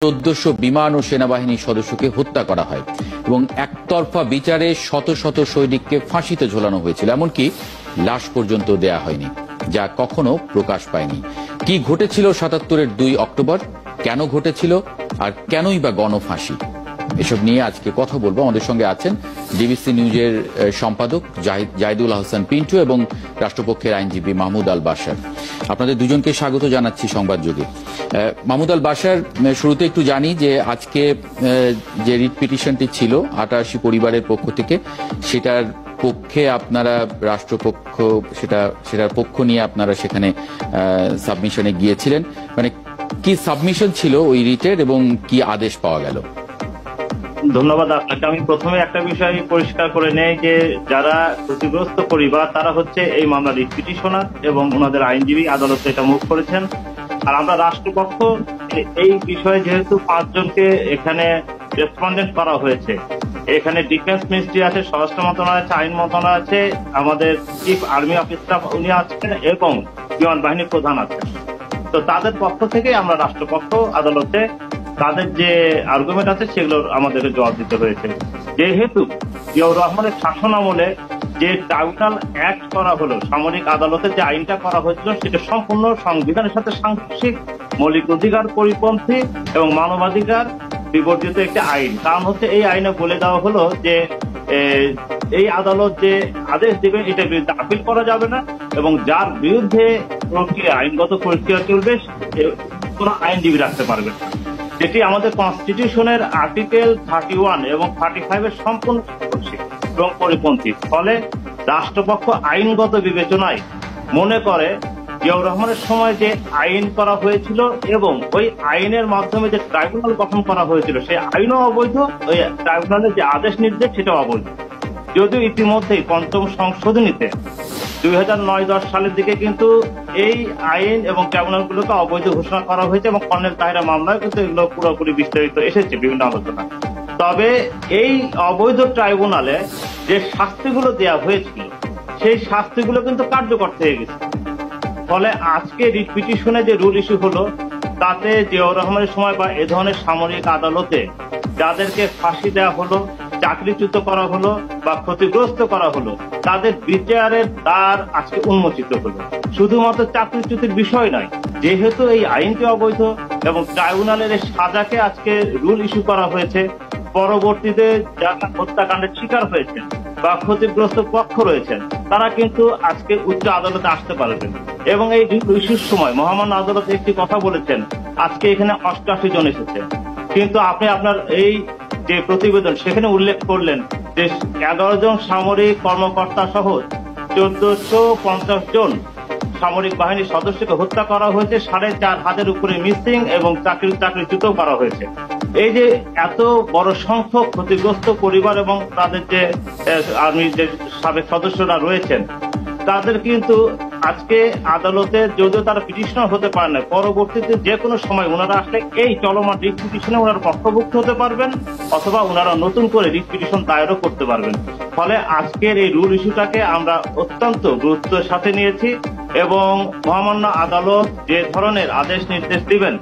1400 বিমান ও সেনাবাহিনীর সদস্যকে হত্যা করা হয় এবং একতরফা বিচারে শত শত সৈনিককে ফাঁসিতে ঝোলানো হয়েছিল, এমনকি লাশ পর্যন্ত দেয়া হয়নি, যা কখনো প্রকাশ পায়নি। কি ঘটেছিল 77-এর 2 অক্টোবর, কেন ঘটেছিল, আর কেনই বা গণফাঁসি, এসব নিয়ে আজকে কথা বলবো। আমাদের সঙ্গে আছেন ডিবিসি নিউজের সম্পাদক জাহিদুল আহসান পিন্টু এবং রাষ্ট্রপক্ষের আইনজীবী মাহমুদ আল বাশার। আপনাদের দুজনকে স্বাগত জানাচ্ছি সংবাদ যুগে। মাহমুদ আল বাশার, শুরুতে একটু জানি যে আজকে যে রিট পিটিশনটি ছিল 88 পরিবারের পক্ষ থেকে, সেটার পক্ষে আপনারা রাষ্ট্রপক্ষ সেটার পক্ষ নিয়ে আপনারা সেখানে সাবমিশনে গিয়েছিলেন। মানে কি সাবমিশন ছিল ওই রিটের এবং কি আদেশ পাওয়া গেল? ধন্যবাদ আপনাকে। আমি প্রথমে একটা বিষয় পরিষ্কার করে নেই যে যারা ক্ষতিগ্রস্ত পরিবার তারা হচ্ছে এই মামলার রিট পিটিশনার এবং ওনাদের আইনজীবী আদালতে এটা মুভ করেছেন। আর আমরা রাষ্ট্রপক্ষ এই বিষয়ে যেহেতু 5 জনকে এখানে রেসপন্ডেন্ট করা হয়েছে, এখানে ডিফেন্স মিনিস্ট্রি আছে, স্বরাষ্ট্র মন্ত্রণালয় আছে, আইন মন্ত্রণালয় আছে, আমাদের চিফ আর্মি অফিসার উনি আছেন এবং বিমান বাহিনীর প্রধান আছেন। তো তাদের পক্ষ থেকে আমরা রাষ্ট্রপক্ষ আদালতে তাদের যে আর্গুমেন্ট আছে সেগুলো আমাদেরকে জবাব দিতে হয়েছে। যেহেতু জিয়াউর রহমানের শাসন আমলে যে ট্রাইব্যুনাল অ্যাক্ট করা হলো, সামরিক আদালতে যে আইনটা করা হয়েছিল, সেটা সম্পূর্ণ সংবিধানের সাথে সাংঘর্ষিক, মৌলিক অধিকার পরিপন্থী এবং মানবাধিকার বিবর্জিত একটি আইন। কারণ হচ্ছে এই আইনে বলে দেওয়া হলো যে এই আদালত যে আদেশ দেবে এটার বিরুদ্ধে আপিল করা যাবে না এবং যার বিরুদ্ধে প্রক্রিয়া আইনগত প্রক্রিয়া চলবে কোনো আইনজীবী রাখতে পারবে না, যেটি আমাদের কনস্টিটিউশনের আর্টিকেল 31 এবং 35 এর সম্পূর্ণ এবং পরিপন্থী। ফলে রাষ্ট্রপক্ষ আইনগত বিবেচনায় মনে করে জিয়াউর রহমানের সময় যে আইন করা হয়েছিল এবং ওই আইনের মাধ্যমে যে ট্রাইব্যুনাল গঠন করা হয়েছিল সেই আইনও অবৈধ, ওই ট্রাইব্যুনালের যে আদেশ নির্দেশ সেটাও অবৈধ। যদিও ইতিমধ্যেই 5ম সংশোধনীতে 2009-10 সালের দিকে কিন্তু এই আইন এবং ট্রাইব্যুনালগুলোকে অবৈধ ঘোষণা করা হয়েছে এবং কর্নেল তাহেরা মামলায় কিন্তু এগুলো পুরোপুরি বিস্তারিত এসেছে বিভিন্ন আলোচনা। তবে এই অবৈধ ট্রাইব্যুনালে যে শাস্তিগুলো দেওয়া হয়েছিল সেই শাস্তিগুলো কিন্তু কার্যকর হয়ে গেছে। ফলে আজকে রিট পিটিশনে যে রুল ইস্যু হলো তাতে জিয়াউর রহমানের সময় বা এ ধরনের সামরিক আদালতে যাদেরকে ফাঁসি দেওয়া হলো, চাকরিচ্যুত করা হলো বা ক্ষতিগ্রস্ত করা হলো, তাদের বিচারের দ্বার আজকে উন্মোচিত হলো। শুধুমাত্র চাকরিচ্যুতির বিষয় নয়, যেহেতু এই আইনটি অবৈধ এবং ট্রাইব্যুনালের এই সাজাকে আজকে রুল ইস্যু করা হয়েছে, পরবর্তীতে যারা হত্যাকাণ্ডের শিকার হয়েছেন বা ক্ষতিগ্রস্ত পক্ষ রয়েছেন তারা কিন্তু আজকে উচ্চ আদালতে আসতে পারবেন। এবং এই ইস্যুর সময় মহামান্য আদালত একটি কথা বলেছেন, আজকে এখানে 88 জন এসেছে, কিন্তু আপনি আপনার এই যে প্রতিবেদন সেখানে উল্লেখ করলেন যে 11 জন সামরিক কর্মকর্তা সহ 1450 জন সামরিক বাহিনীর সদস্যকে হত্যা করা হয়েছে, 4500 উপরে মিসিং এবং চাকরিচ্যুত করা হয়েছে। এই যে এত বড় সংখ্যক ক্ষতিগ্রস্ত পরিবার এবং তাদের যে আর্মির যে সাবেক সদস্যরা রয়েছেন তাদের কিন্তু আজকে আদালতে যদিও তারা পিটিশনার হতে পারে না, পরবর্তীতে যে কোনো সময় ওনারা আসলে এই চলমান রিট পিটিশনে ওনারা পক্ষভুক্ত হতে পারবেন অথবা ওনারা নতুন করে রিট পিটিশন দায়েরও করতে পারবেন। ফলে আজকের এই রুল ইস্যুটাকে আমরা অত্যন্ত গুরুত্বের সাথে নিয়েছি এবং মহামান্য আদালত যে ধরনের আদেশ নির্দেশ দিবেন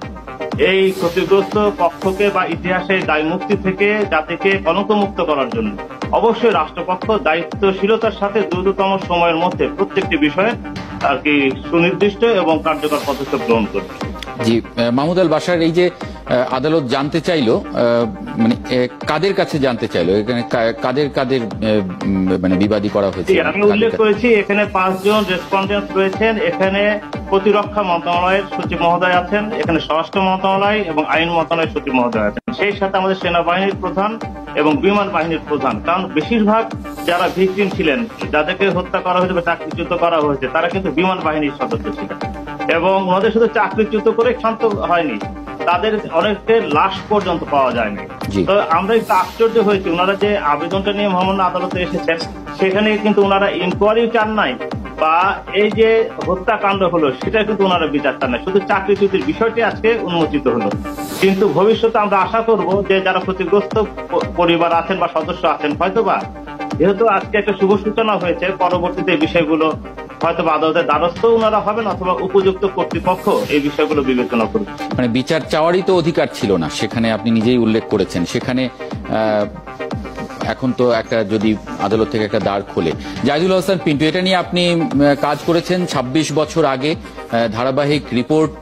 এই ক্ষতিগ্রস্ত পক্ষকে বা ইতিহাসের দায় মুক্তি থেকে জাতিকে কলঙ্কমুক্ত করার জন্য অবশ্যই রাষ্ট্রপক্ষ দায়িত্বশীলতার সাথে দ্রুততম সময়ের মধ্যে প্রত্যেকটি বিষয়ে আর কি সুনির্দিষ্ট এবং কার্যকর পদক্ষেপ গ্রহণ করবে। জি, মাহমুদ আল বাশার, এই যে আদালত জানতে চাইলো, মানে কাদের কাছে জানতে চাইলো, এখানে কাদের মানে বিবাদী করা হয়েছে? আমি উল্লেখ করেছি এখানে 5 জন রেসপন্ডেন্ট রয়েছেন। এখানে প্রতিরক্ষা মন্ত্রণালয়ের সচিব মহোদয় আছেন, এখানে স্বরাষ্ট্র মন্ত্রণালয় এবং আইন মন্ত্রণালয়ের সচিব মহোদয় আছেন, সেই সাথে আমাদের সেনাবাহিনীর প্রধান এবং বিমান বাহিনীর প্রধান। কারণ বেশিরভাগ যারা ভিকটিম ছিলেন, যাদেরকে হত্যা করা হয়েছে বা চাকরিচ্যুত করা হয়েছে, তারা কিন্তু বিমান বাহিনীর সদস্য ছিলেন এবং ওনাদের শুধু চাকরিচ্যুত করে ক্ষান্ত হয়নি, তাদের অনেকের লাশ পর্যন্ত পাওয়া যায়নি। তো আমরা একটু আশ্চর্য হয়েছি, ওনারা যে আবেদনটা নিয়ে মহামান্য আদালতে এসেছেন সেখানে কিন্তু ওনারা ইনকোয়ারি চান নাই বা এই যে হত্যাকাণ্ড হলো সেটা কিন্তু ওনারা বিচার চান নাই, শুধু চাকরিচ্যুতির বিষয়টি আজকে উন্মোচিত হলো। কিন্তু ভবিষ্যতে আমরা আশা করব যে যারা ক্ষতিগ্রস্ত পরিবার আছেন বা সদস্য আছেন, হয়তোবা যেহেতু আজকে একটা শুভ সূচনা হয়েছে, পরবর্তীতে এই বিষয়গুলো হয়তো আদালতের দ্বারস্থ ওনারা হবেন অথবা উপযুক্ত কর্তৃপক্ষ এই বিষয়গুলো বিবেচনা করবে। মানে বিচার চাওয়ারই তো অধিকার ছিল না সেখানে, আপনি নিজেই উল্লেখ করেছেন। সেখানে এখন তো একটা যদি আদালত থেকে একটা দ্বার খোলে। জাহিদুল হাসান পিন্টু, এটা নিয়ে আপনি কাজ করেছেন ২৬ বছর আগে, ধারাবাহিক রিপোর্ট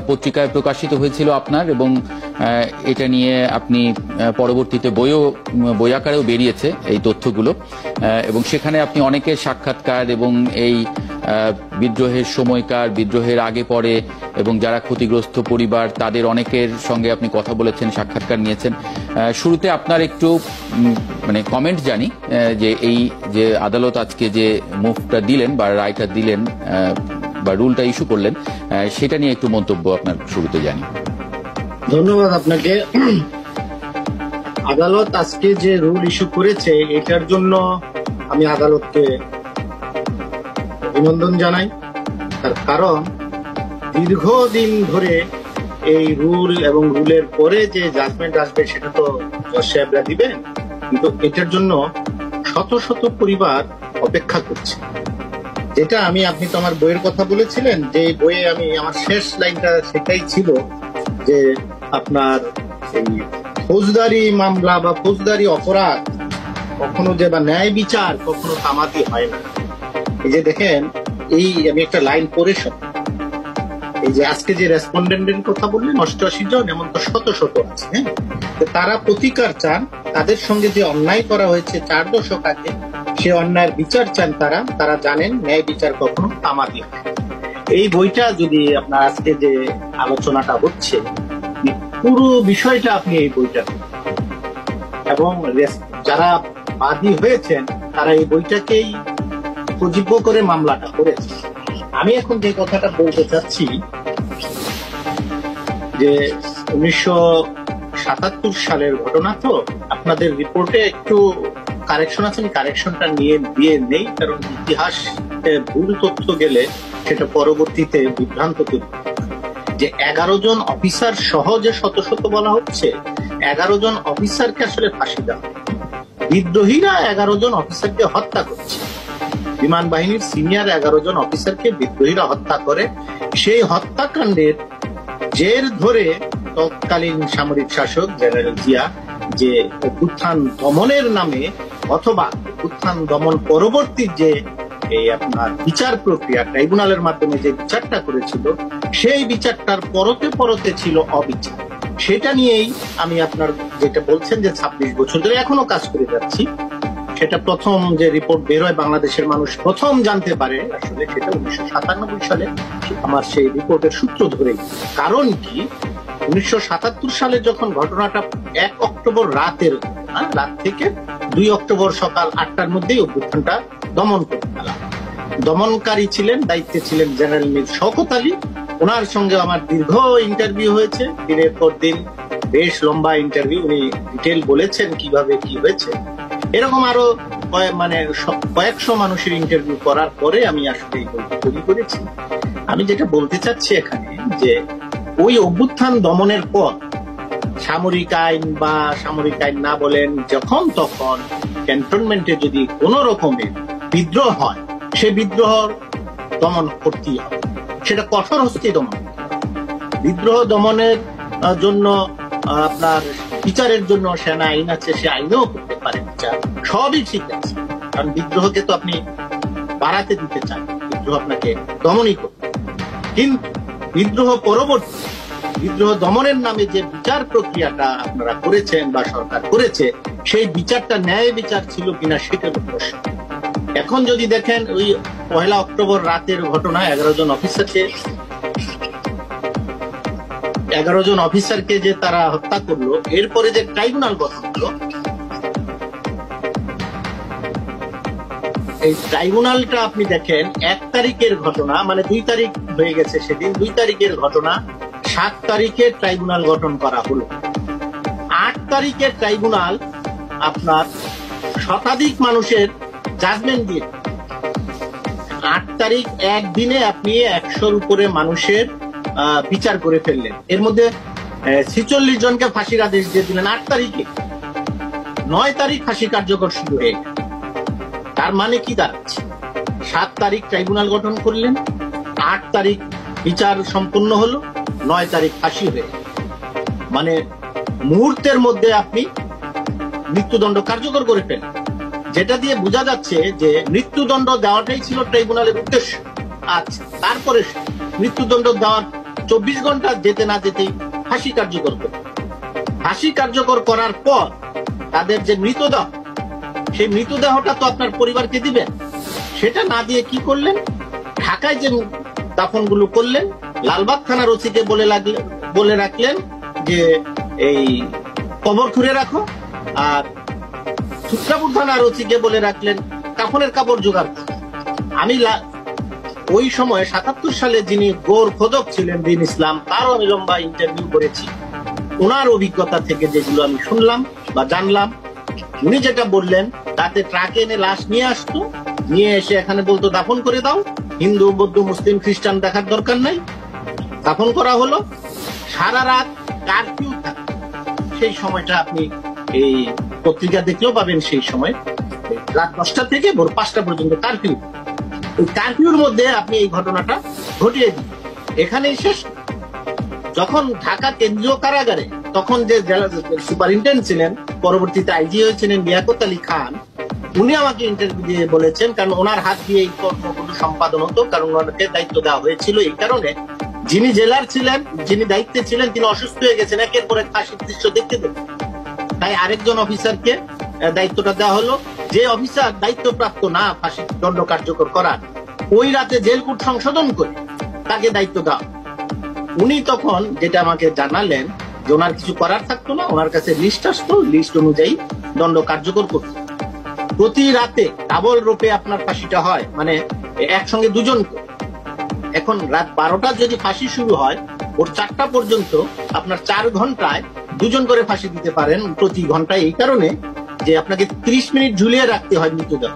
পত্রিকায় প্রকাশিত হয়েছিল আপনার, এবং এটা নিয়ে আপনি পরবর্তীতে বই আকারেও বেরিয়েছে এই তথ্যগুলো, এবং সেখানে আপনি অনেকের সাক্ষাৎকার এবং এই বিদ্রোহের সময়কার, বিদ্রোহের আগে পরে এবং যারা ক্ষতিগ্রস্ত পরিবার তাদের অনেকের সঙ্গে আপনি কথা বলেছেন, সাক্ষাৎকার নিয়েছেন। শুরুতে আপনার একটু মানে কমেন্ট জানি যে এই যে আদালত আজকে যে মুভটা দিলেন বা রায়টা দিলেন বা রুলটা ইস্যু করলেন, সেটা নিয়ে একটু মন্তব্য আপনার শুরুতে জানি। ধন্যবাদ আপনাকে। আদালত আজকে যে রুল ইস্যু করেছে এটার জন্য আমি আদালতকে অভিনন্দন জানাই। তার কারণ দীর্ঘদিন ধরে এই রুল এবং রুলের পরে যে জাজমেন্ট আসবে সেটা তো জজ সাহেবরা দিবেন, কিন্তু এটার জন্য শত শত পরিবার অপেক্ষা করছে। যেটা আপনি তো আমার বইয়ের কথা বলেছিলেন, যে বইয়ে আমি আমার শেষ লাইনটা সেটাই ছিল যে আপনার এই ফৌজদারি মামলা বা ফৌজদারি অপরাধ কখনো যে বা ন্যায় বিচার কখনো তামাদি হয় না। এই যে দেখেন, এই আমি একটা লাইন পড়ে শোনাই। এই যে আজকে যে রেসপন্ডেন্টের কথা বললেন 88 জন, এমন তো শত শত আছে। হ্যাঁ, তারা প্রতিকার চান, তাদের সঙ্গে যে অন্যায় করা হয়েছে 4 দশক আগে সে অন্যায়ের বিচার চান। তারা জানেন ন্যায় বিচার কখনো তামাদি হয়। এই বইটা যদি আপনার আজকে যে আলোচনাটা হচ্ছে পুরো বিষয়টা আপনি এই বইটা এবং যারা বাদী হয়েছেন তারা এই বইটাকেই উপজীব্য করে মামলাটা করেছে। আমি এখন যে কথাটা বলতে চাচ্ছি যে 1977 সালের ঘটনা, তো আপনাদের রিপোর্টে একটু কারেকশন আছে, আমি কারেকশনটা দিয়ে নেই, কারণ ইতিহাস ভুল তথ্য গেলে সেটা পরবর্তীতে বিভ্রান্ত তৈরি। যে 11 জন অফিসার সহ যে শত শত বলা হচ্ছে, 11 জন অফিসারকে আসলে ফাঁসি দেওয়া, বিদ্রোহীরা 11 জন অফিসারকে হত্যা করছে। বিমান বাহিনীর সিনিয়র 11 জন অফিসারকে বিদ্রোহীরা হত্যা করে। সেই হত্যাকাণ্ডের জের ধরে তৎকালীন সামরিক শাসক জেনারেল জিয়া যে অভ্যুত্থান দমনের নামে অথবা অভ্যুত্থান দমন পরবর্তী যে এই আপনার বিচার প্রক্রিয়া ট্রাইব্যুনালের মাধ্যমে যে বিচারটা করেছিল, সেই বিচারটার পরতে পরতে ছিল অবিচার। সেটা নিয়েই আমি আপনার যেটা বলছেন যে 26 বছর ধরে এখনো কাজ করে যাচ্ছি, সেটা প্রথম যে রিপোর্ট বেরোয় বাংলাদেশের মানুষ প্রথম জানতে পারে আসলে সেটা 1997 সালে আমার সেই রিপোর্টের সূত্র ধরেই। কারণ কি, 1977 সালে যখন ঘটনাটা 1 অক্টোবর রাত থেকে 2 অক্টোবর সকাল 8টার মধ্যেই অভ্যুত্থানটা দমন করতে গেলাম। দমনকারী ছিলেন, দায়িত্বে ছিলেন জেনারেল মীর শওকত আলী। ওনার সঙ্গে আমার দীর্ঘ ইন্টারভিউ হয়েছে, দিনের পর দিন বেশ লম্বা ইন্টারভিউ। উনি ডিটেল বলেছেন কিভাবে কি হয়েছে। এরকম আরো কয়েকশো মানুষের ইন্টারভিউ করার পরে আমি আসলে এই বইটি তৈরি করেছি। আমি যেটা বলতে চাচ্ছি এখানে যে ওই অভ্যুত্থান দমনের পর সামরিক আইন বা সামরিক আইন না বলেন, যখন তখন ক্যান্টনমেন্টে যদি কোন রকমের বিদ্রোহ হয়, সে বিদ্রোহ দমন করতেই হবে, সেটা কঠোর হস্তে দমন। বিদ্রোহ দমনের জন্য আপনার বিচারের জন্য সেনা আইন আছে, সে আইনেও করতে পারে বিচার, সবই ঠিক আছে। কারণ বিদ্রোহকে তো আপনি বাড়াতে দিতে চান, বিদ্রোহ আপনাকে দমনই করতে। কিন্তু বিদ্রোহ পরবর্তী বিদ্রোহ দমনের নামে যে বিচার প্রক্রিয়াটা আপনারা করেছেন বা সরকার করেছে, সেই বিচারটা ন্যায় বিচার ছিল কিনা সেটার প্রশ্ন। এখন যদি দেখেন ওই 1 অক্টোবর রাতের ঘটনা, 11 জন অফিসারকে যে তারা হত্যা করলো, এরপরে যে ট্রাইব্যুনাল গঠন হলো, এই ট্রাইব্যুনালটা আপনি দেখেন 1 তারিখের ঘটনা, মানে 2 তারিখ হয়ে গেছে সেদিন, 2 তারিখের ঘটনা, 7 তারিখে ট্রাইব্যুনাল গঠন করা হলো। 8 তারিখের ট্রাইব্যুনাল আপনার শতাধিক মানুষের জাজমেন্ট দিয়ে, 8 তারিখ একদিনে আপনি 100-র উপরে মানুষের বিচার করে ফেললেন। এর মধ্যে 46 জনকে ফাঁসির আদেশ দিয়ে দিলেন 8 তারিখে। 9 তারিখ ফাঁসি কার্যকর শুরু হয়ে গেল। তার মানে কি দাঁড়াচ্ছে, 7 তারিখ ট্রাইব্যুনাল গঠন করলেন, 8 তারিখ বিচার সম্পন্ন হলো, 9 তারিখ ফাঁসি হয়ে গেল। মানে মুহূর্তের মধ্যে আপনি মৃত্যুদণ্ড কার্যকর করে ফেলেন, যেটা দিয়ে বোঝা যাচ্ছে যে মৃত্যুদণ্ড দেওয়াটাই ছিল ট্রাইব্যুনালের উদ্দেশ্য। আচ্ছা, তারপরে মৃত্যুদণ্ড দেওয়ার 24 ঘন্টা যেতে না যেতেই ফাঁসি কার্যকর করে। ফাঁসি কার্যকর করার পর তাদের যে মৃতদেহ, সেই মৃতদেহটা তো আপনার পরিবারকে দিবেন, সেটা না দিয়ে কি করলেন, ঢাকায় যে দাফনগুলো করলেন, লালবাগ থানার ওসিকে বলে রাখলেন যে এই কবর খুঁড়ে রাখো, আর সূত্রাপুর থানার ওসিকে বলে রাখলেন কাফনের কাপড় জোগাড় করো। আমি ওই সময় 77 সালে যিনি গোর খোদক ছিলেন দিন ইসলাম, তারও আমি লম্বা ইন্টারভিউ করেছি। ওনার অভিজ্ঞতা থেকে যেগুলো আমি শুনলাম বা জানলাম, উনি যেটা বললেন, তাতে ট্রাকে এনে লাশ নিয়ে আসতো, নিয়ে এসে এখানে বলতো দাফন করে দাও, হিন্দু বৌদ্ধ মুসলিম খ্রিস্টান দেখার দরকার নাই, দাফন করা হলো। সারা রাত কারফিউ থাকে, সেই সময়টা আপনি এই পত্রিকা দেখলেও পাবেন। সেই সময় রাত 10টা থেকে ভোর 5টা পর্যন্ত কারফিউ। ওই কারফিউর মধ্যে আপনি এই ঘটনাটা ঘটিয়ে দিন, এখানেই শেষ। যখন ঢাকা কেন্দ্রীয় কারাগারে তখন যে সুপারিনটেন্ডেন্ট ছিলেন, পরবর্তীতে আইজি হয়েছিলেন লিয়াকত আলী খান, উনি আমাকে ইন্টারভিউ দিয়ে বলেছেন, কারণ ওনার হাত দিয়ে এই কর্মগুলো সম্পাদন হতো, কারণ ওনাকে দায়িত্ব দেওয়া হয়েছিল এই কারণে, যিনি জেলার ছিলেন, যিনি দায়িত্বে ছিলেন, তিনি অসুস্থ হয়ে গেছেন, একের পর এক ফাঁসির দৃশ্য দেখতে দেখতে। তাই আরেকজন অফিসারকে দায়িত্বটা দেওয়া হলো, যে অফিসার দায়িত্বপ্রাপ্ত না ফাঁসির দণ্ড কার্যকর করার, ওই রাতে জেল কোড সংশোধন করে তাকে দায়িত্ব দেওয়া। উনি তখন যেটা আমাকে জানালেন যে ওনার কিছু করার থাকতো না, ওনার কাছে লিস্ট আসতো, লিস্ট অনুযায়ী দণ্ড কার্যকর করত। প্রতি রাতে ডাবল রোপে আপনার ফাঁসিটা হয়, মানে একসঙ্গে দুজন। এখন রাত 12টা যদি ফাঁসি শুরু হয়, ওর 4টা পর্যন্ত আপনার 4 ঘন্টায় 2জন করে ফাঁসি দিতে পারেন প্রতি ঘন্টায়। এই কারণে যে আপনাকে 30 মিনিট ঝুলিয়ে রাখতে হয় মৃতদেহ,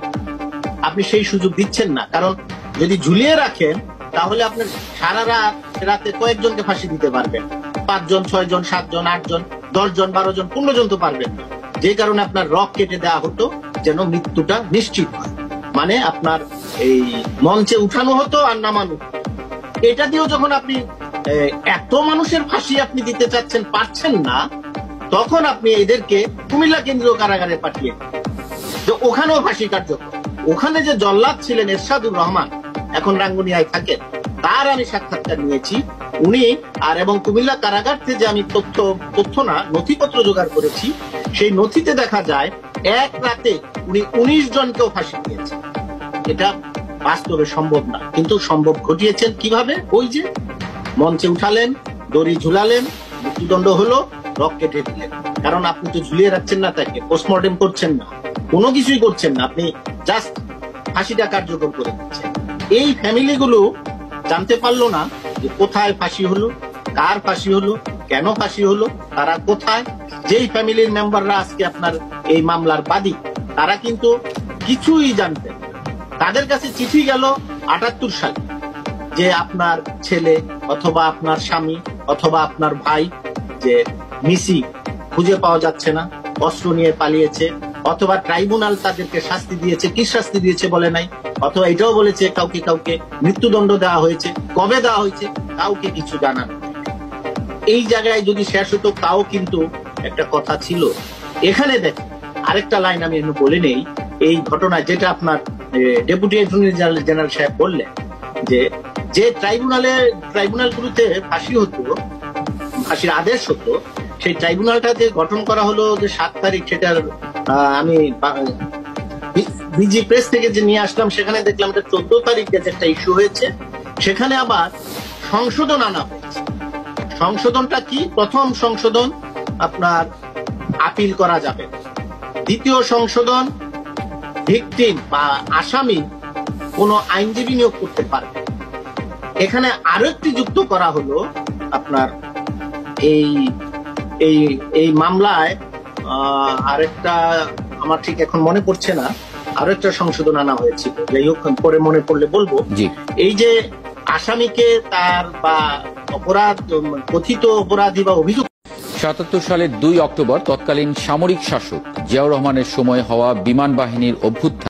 আপনি সেই সুযোগ দিচ্ছেন না। কারণ যদি ঝুলিয়ে রাখেন তাহলে আপনার সারা রাতে কয়েকজনকে ফাঁসি দিতে পারবেন, 5 জন 6 জন 7 জন 8 জন 10 জন 12 জন 15 জন তো পারবেন না। যে কারণে আপনার রক কেটে দেওয়া হতো যেন মৃত্যুটা নিশ্চিত হয়। মানে আপনার এই মঞ্চে উঠানো হতো আর নামানো। এটা দিয়েও যখন আপনি এত মানুষের ফাঁসি আপনি দিতে চাচ্ছেন, পারছেন না, তখন আপনি এদেরকে কুমিল্লা কেন্দ্রীয় কারাগারে পাঠিয়ে যে ওখানেও ফাঁসি কার্যকর। ওখানে যে জল্লাদ ছিলেন এরশাদুর রহমান, এখন রাঙ্গুনিয়ায় থাকেন, তার আমি সাক্ষাৎকার নিয়েছি। উনি এবং কুমিল্লা কারাগার থেকে যে আমি নথিপত্র জোগাড় করেছি, সেই নথিতে দেখা যায় এক রাতে উনি 19 জনকেও ফাঁসি দিয়েছেন। এটা বাস্তবে সম্ভব না, কিন্তু সম্ভব ঘটিয়েছেন কিভাবে? ওই যে মঞ্চে উঠালেন, দড়ি ঝুলালেন, মৃত্যুদণ্ড হলো, রক কেটে দিলেন। কারণ আপনি তো ঝুলিয়ে রাখছেন না তাকে, পোস্টমর্টেম করছেন না, কোনো কিছুই করছেন না, আপনি জাস্ট ফাঁসিটা কার্যকর করে দিচ্ছেন। এই ফ্যামিলিগুলো জানতে পারলো না যে কোথায় ফাঁসি হলো, কার ফাঁসি হলো, কেন ফাঁসি হলো, তারা কোথায়। যেই ফ্যামিলির মেম্বাররা আজকে আপনার এই মামলার বাদী, তারা কিন্তু কিছুই জানতেন। তাদের কাছে চিঠি গেল 78 সালে যে আপনার ছেলে অথবা আপনার স্বামী অথবা আপনার ভাই যে মিসি, খুঁজে পাওয়া যাচ্ছে না, অস্ত্র নিয়ে পালিয়েছে, অথবা ট্রাইব্যুনাল তাদেরকে শাস্তি দিয়েছে, কি শাস্তি দিয়েছে বলে নাই, অথবা এটাও বলেছে কাউকে মৃত্যুদণ্ড দেওয়া হয়েছে, কবে দেওয়া হয়েছে কাউকে কিছু জানানো। এই জায়গায় যদি শেষ হতো তাও কিন্তু একটা কথা ছিল। এখানে দেখেন আরেকটা লাইন আমি এখানে বলে নেই, এই ঘটনা যেটা আপনার ডেপুটি অ্যাটর্নি জেনারেল সাহেব বললেন যে ট্রাইব্যুনালগুলোতে ফাঁসি হতো, ফাঁসির আদেশ হতো, সেই ট্রাইব্যুনালটা যে গঠন করা হলো যে 7 তারিখ, সেটার আমি বিজি প্রেস থেকে যে নিয়ে আসলাম, সেখানে দেখলাম এটা 14 তারিখ একটা ইস্যু হয়েছে। সেখানে আবার সংশোধন আনা হয়েছে। সংশোধনটা কি? প্রথম সংশোধন আপনার আপিল করা যাবে, দ্বিতীয় সংশোধন ভিকটিম বা আসামি কোন আইনজীবী নিয়োগ করতে পারবে। এখানে আরো একটি যুক্ত করা হলো আপনার এই মামলায় আরেকটা, আমার ঠিক এখন মনে পড়ছে না, আরো একটা সংশোধন আনা হয়েছিল, যাই হোক পরে মনে পড়লে বলবো। এই যে আসামিকে তার বা কথিত অপরাধী বা অভিযুক্ত 77 সালের 2 অক্টোবর তৎকালীন সামরিক শাসক জিয়াউর রহমানের সময় হওয়া বিমান বাহিনীর অভ্যুত্থান